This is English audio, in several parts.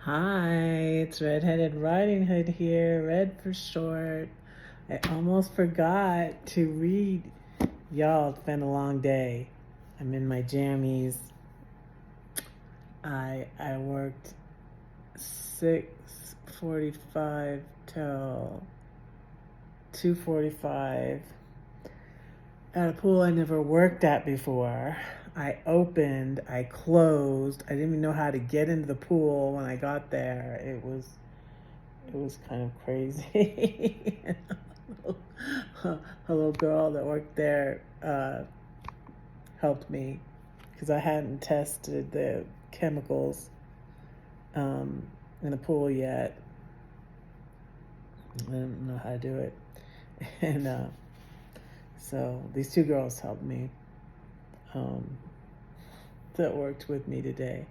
Hi, it's Redheaded Riding Hood here, Red for short. I almost forgot to read. Y'all, it's been a long day. I'm in my jammies. I worked 6:45 till 2:45 at a pool I never worked at before. I opened, I closed. I didn't even know how to get into the pool when I got there. It was kind of crazy. A little girl that worked there helped me because I hadn't tested the chemicals in the pool yet. I didn't know how to do it. And so these two girls helped me that worked with me today,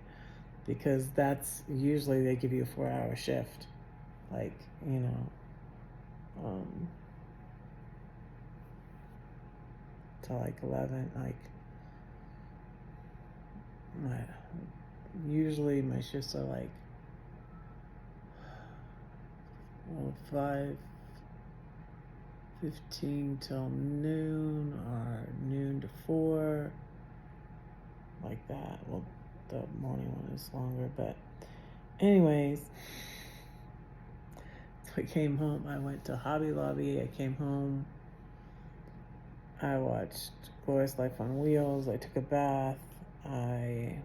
because that's usually they give you a 4-hour shift. Like, to like 11, usually my shifts are like 5:15 till noon, or noon to 4, like that. Well, the morning one is longer, but anyways, so I came home. I went to Hobby Lobby. I came home. I watched Glorious Life on Wheels. I took a bath. I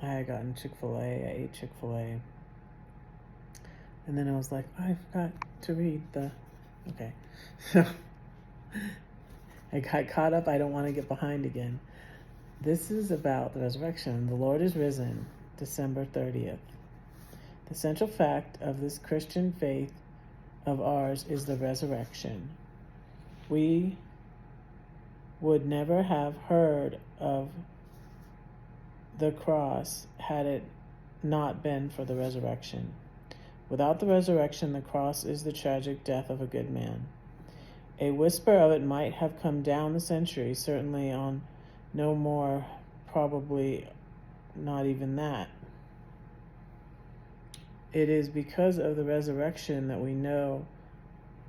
had gotten Chick-fil-A. I ate Chick-fil-A. And then I was like, I forgot to read the... Okay. So I got caught up. I don't want to get behind again. This is about the resurrection. The Lord is risen, December 30th. The central fact of this Christian faith of ours is the resurrection. We would never have heard of the cross had it not been for the resurrection. Without the resurrection, the cross is the tragic death of a good man. A whisper of it might have come down the centuries, certainly on no more, probably not even that. It is because of the resurrection that we know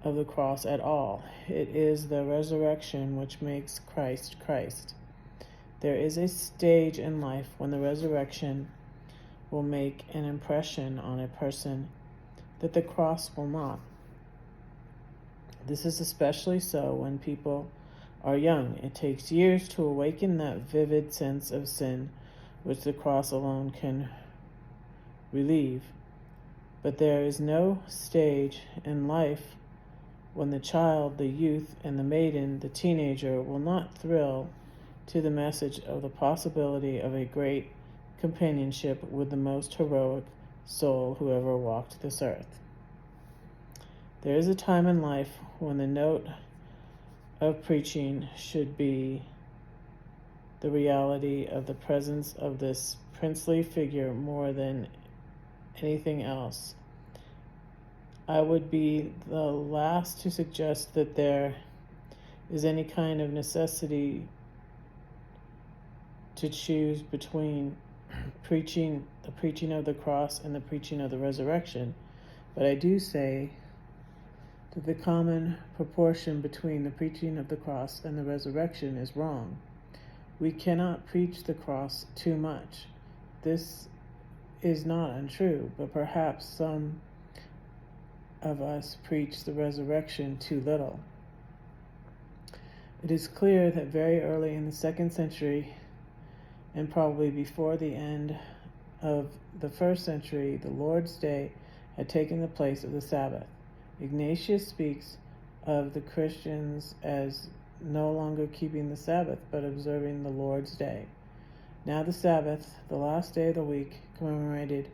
of the cross at all. It is the resurrection which makes Christ Christ. There is a stage in life when the resurrection will make an impression on a person that the cross will not. This is especially so when people are young. It takes years to awaken that vivid sense of sin which the cross alone can relieve. But there is no stage in life when the child, the youth, and the maiden, the teenager, will not thrill to the message of the possibility of a great companionship with the most heroic soul who ever walked this earth. There is a time in life when the note of preaching should be the reality of the presence of this princely figure more than anything else. I would be the last to suggest that there is any kind of necessity to choose between the preaching of the cross and the preaching of the resurrection. But I do say that the common proportion between the preaching of the cross and the resurrection is wrong. We cannot preach the cross too much. This is not untrue, but perhaps some of us preach the resurrection too little. It is clear that very early in the 2nd century, and probably before the end of the 1st century, the Lord's Day had taken the place of the Sabbath. Ignatius speaks of the Christians as no longer keeping the Sabbath, but observing the Lord's Day. Now the Sabbath, the last day of the week, commemorated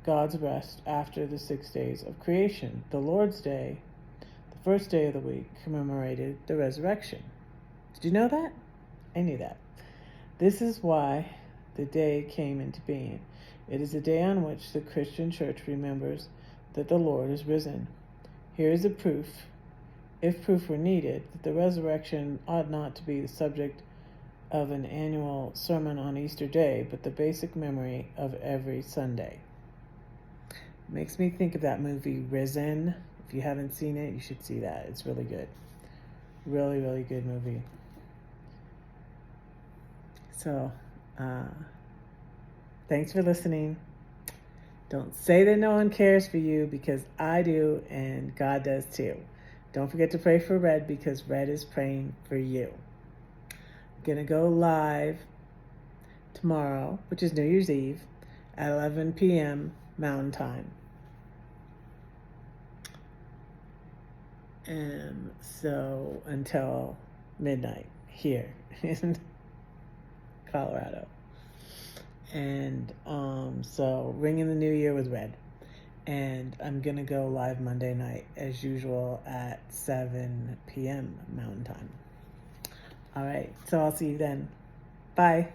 God's rest after the 6 days of creation. The Lord's Day, the first day of the week, commemorated the resurrection. Did you know that? I knew that. This is why the day came into being. It is a day on which the Christian church remembers that the Lord is risen. Here is a proof, if proof were needed, that the resurrection ought not to be the subject of an annual sermon on Easter Day, but the basic memory of every Sunday. Makes me think of that movie Risen. If you haven't seen it, you should see that. It's really good. Really, really good movie. So, thanks for listening. Don't say that no one cares for you, because I do, and God does too. Don't forget to pray for Red, because Red is praying for you. I'm going to go live tomorrow, which is New Year's Eve, at 11 p.m. Mountain Time. And so until midnight here in Colorado. And so ringing the new year with Red. And I'm going to go live Monday night as usual at 7 p.m. Mountain Time. All right. So I'll see you then. Bye.